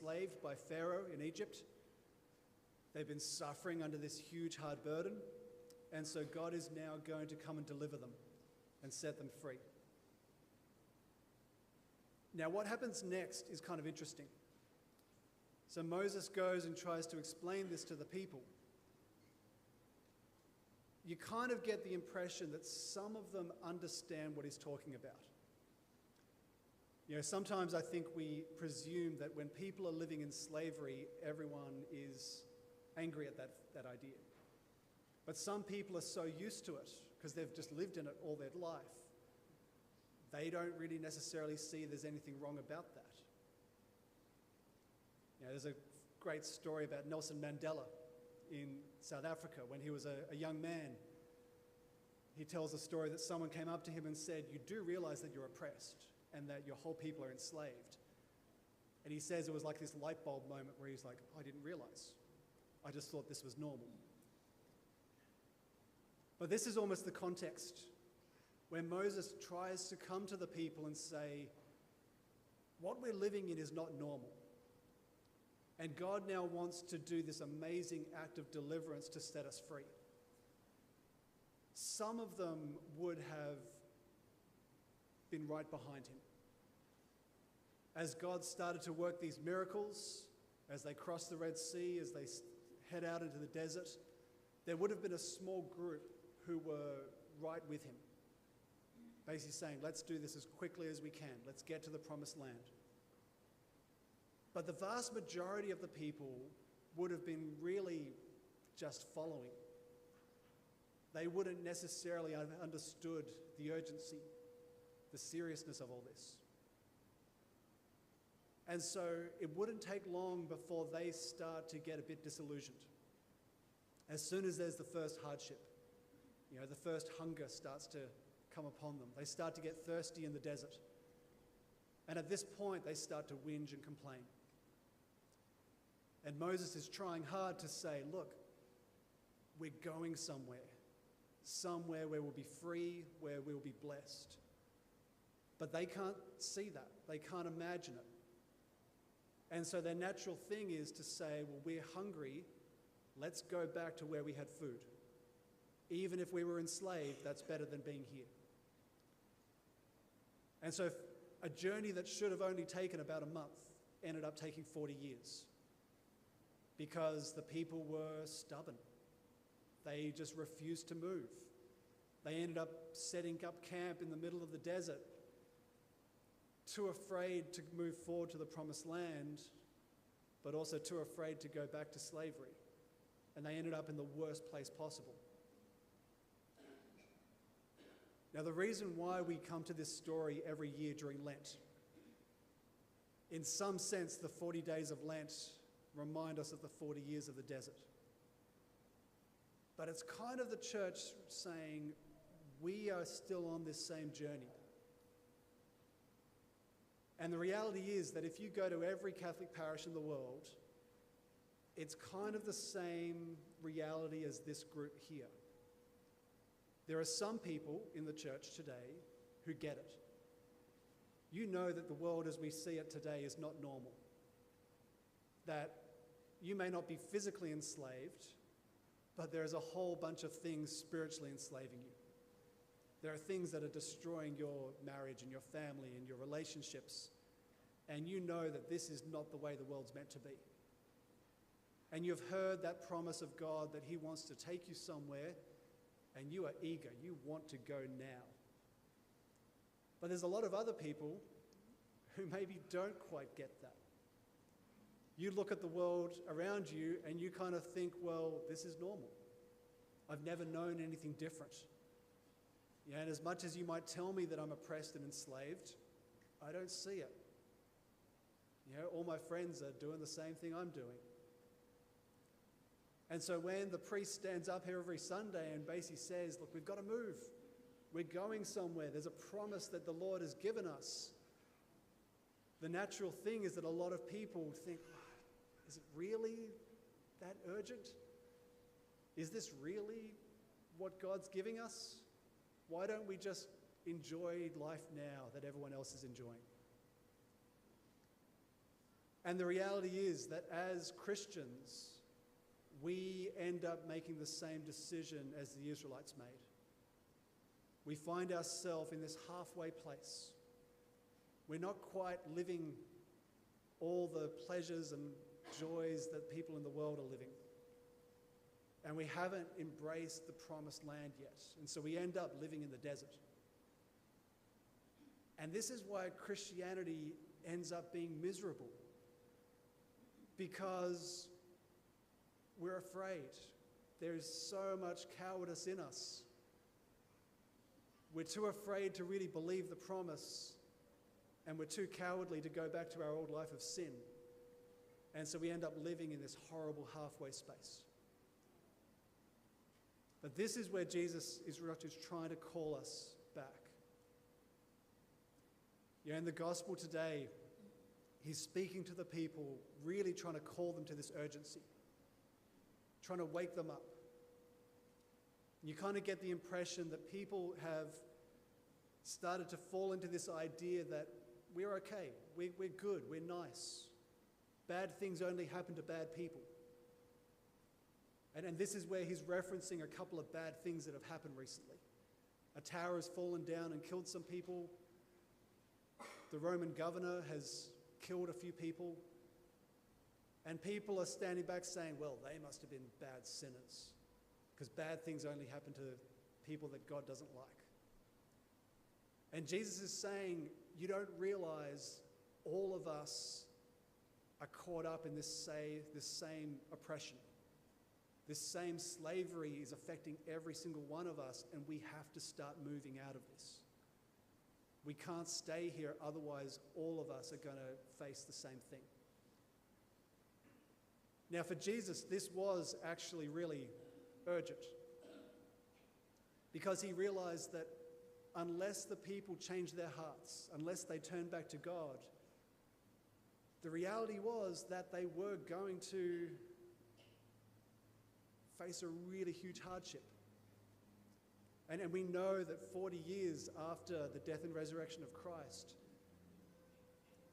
enslaved by Pharaoh in Egypt. They've been suffering under this huge, hard burden. And so God is now going to come and deliver them and set them free. Now, what happens next is kind of interesting. So Moses goes and tries to explain this to the people. You kind of get the impression that some of them understand what he's talking about. You know, sometimes I think we presume that when people are living in slavery, everyone is angry at that idea. But some people are so used to it because they've just lived in it all their life. They don't really necessarily see there's anything wrong about that. You know, there's a great story about Nelson Mandela in South Africa when he was a young man. He tells a story that someone came up to him and said, "You do realize that you're oppressed and that your whole people are enslaved." And he says it was like this light bulb moment where he's like, "I didn't realize. I just thought this was normal." But this is almost the context where Moses tries to come to the people and say, what we're living in is not normal. And God now wants to do this amazing act of deliverance to set us free. Some of them would have been right behind him. As God started to work these miracles, as they crossed the Red Sea, as they head out into the desert, there would have been a small group who were right with him, basically saying, let's do this as quickly as we can. Let's get to the promised land. But the vast majority of the people would have been really just following. They wouldn't necessarily have understood the urgency, the seriousness of all this. And so it wouldn't take long before they start to get a bit disillusioned. As soon as there's the first hardship, you know, the first hunger starts to come upon them. They start to get thirsty in the desert. And at this point, they start to whinge and complain. And Moses is trying hard to say, look, we're going somewhere where we'll be free, where we'll be blessed. But they can't see that. They can't imagine it. And so their natural thing is to say, well, we're hungry. Let's go back to where we had food. Even if we were enslaved, that's better than being here. And so a journey that should have only taken about a month ended up taking 40 years because the people were stubborn. They just refused to move. They ended up setting up camp in the middle of the desert, too afraid to move forward to the promised land, but also too afraid to go back to slavery. And they ended up in the worst place possible. Now, the reason why we come to this story every year during Lent, in some sense, the 40 days of Lent remind us of the 40 years of the desert. But it's kind of the church saying, we are still on this same journey. And the reality is that if you go to every Catholic parish in the world, it's kind of the same reality as this group here. There are some people in the church today who get it. You know that the world as we see it today is not normal. That you may not be physically enslaved, but there is a whole bunch of things spiritually enslaving you. There are things that are destroying your marriage and your family and your relationships, and you know that this is not the way the world's meant to be. And you've heard that promise of God that he wants to take you somewhere, and you are eager, you want to go now. But there's a lot of other people who maybe don't quite get that. You look at the world around you and you kind of think, well, this is normal. I've never known anything different. Yeah, and as much as you might tell me that I'm oppressed and enslaved, I don't see it. You know, all my friends are doing the same thing I'm doing. And so when the priest stands up here every Sunday and basically says, look, we've got to move. We're going somewhere. There's a promise that the Lord has given us. The natural thing is that a lot of people think, is it really that urgent? Is this really what God's giving us? Why don't we just enjoy life now that everyone else is enjoying? And the reality is that as Christians, we end up making the same decision as the Israelites made. We find ourselves in this halfway place. We're not quite living all the pleasures and joys that people in the world are living. And we haven't embraced the promised land yet. And so we end up living in the desert. And this is why Christianity ends up being miserable. Because we're afraid. There's so much cowardice in us. We're too afraid to really believe the promise, and we're too cowardly to go back to our old life of sin. And so we end up living in this horrible halfway space. But this is where Jesus is trying to call us back. In the gospel today, he's speaking to the people, really trying to call them to this urgency, trying to wake them up. You kind of get the impression that people have started to fall into this idea that we're okay, we're good, we're nice. Bad things only happen to bad people. And this is where he's referencing a couple of bad things that have happened recently. A tower has fallen down and killed some people. The Roman governor has killed a few people. And people are standing back saying, well, they must have been bad sinners, because bad things only happen to people that God doesn't like. And Jesus is saying, you don't realize all of us are caught up in this same oppression. This same slavery is affecting every single one of us, and we have to start moving out of this. We can't stay here, otherwise all of us are going to face the same thing. Now for Jesus, this was actually really urgent, because he realized that unless the people changed their hearts, unless they turned back to God, the reality was that they were going to face a really huge hardship. And we know that 40 years after the death and resurrection of Christ,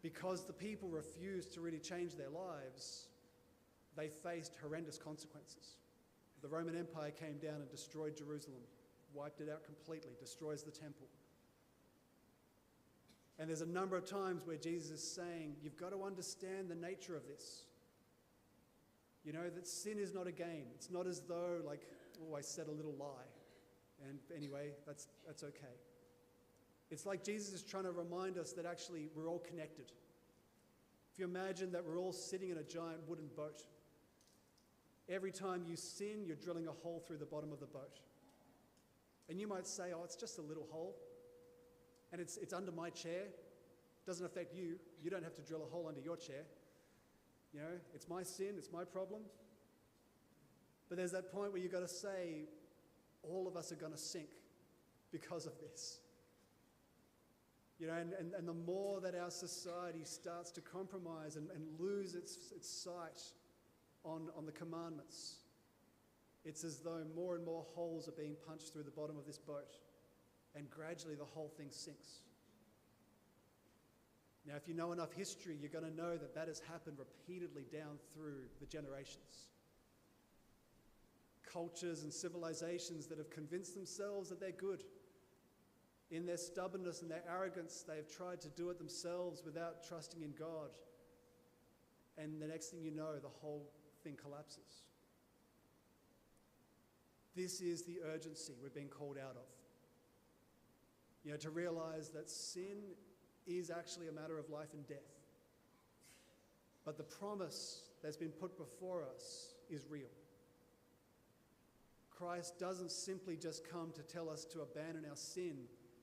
because the people refused to really change their lives, they faced horrendous consequences. The Roman Empire came down and destroyed Jerusalem, wiped it out completely, destroys the temple. And there's a number of times where Jesus is saying, you've got to understand the nature of this. You know, that sin is not a game. It's not as though, like, oh, I said a little lie, and anyway, that's okay. It's like Jesus is trying to remind us that actually we're all connected. If you imagine that we're all sitting in a giant wooden boat, every time you sin, you're drilling a hole through the bottom of the boat. And you might say, oh, it's just a little hole, and it's under my chair. It doesn't affect you. You don't have to drill a hole under your chair. You know, it's my sin, it's my problem. But there's that point where you've got to say, all of us are going to sink because of this. You know, and the more that our society starts to compromise and lose its sight on the commandments, it's as though more and more holes are being punched through the bottom of this boat, and gradually the whole thing sinks. Now, if you know enough history, you're going to know that that has happened repeatedly down through the generations. Cultures and civilizations that have convinced themselves that they're good. In their stubbornness and their arrogance, they've tried to do it themselves without trusting in God. And the next thing you know, the whole thing collapses. This is the urgency we're being called out of. You know, to realize that sin is actually a matter of life and death. But the promise that's been put before us is real. Christ doesn't simply just come to tell us to abandon our sin.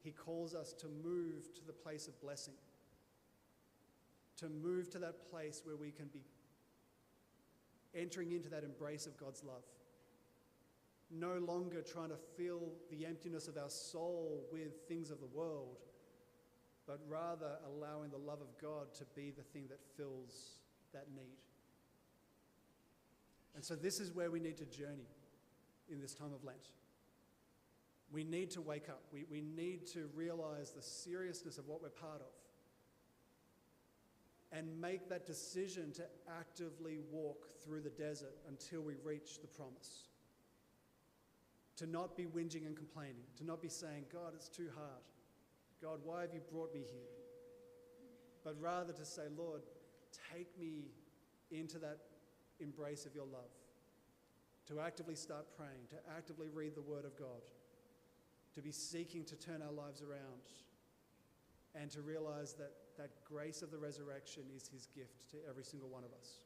He calls us to move to the place of blessing, to move to that place where we can be entering into that embrace of God's love. No longer trying to fill the emptiness of our soul with things of the world, but rather allowing the love of God to be the thing that fills that need. And so this is where we need to journey in this time of Lent. We need to wake up. We need to realize the seriousness of what we're part of. and make that decision to actively walk through the desert until we reach the promise. To not be whinging and complaining, to not be saying, God, it's too hard. God, why have you brought me here? But rather to say, Lord, take me into that embrace of your love. To actively start praying, to actively read the Word of God, to be seeking to turn our lives around, and to realize that that grace of the resurrection is his gift to every single one of us.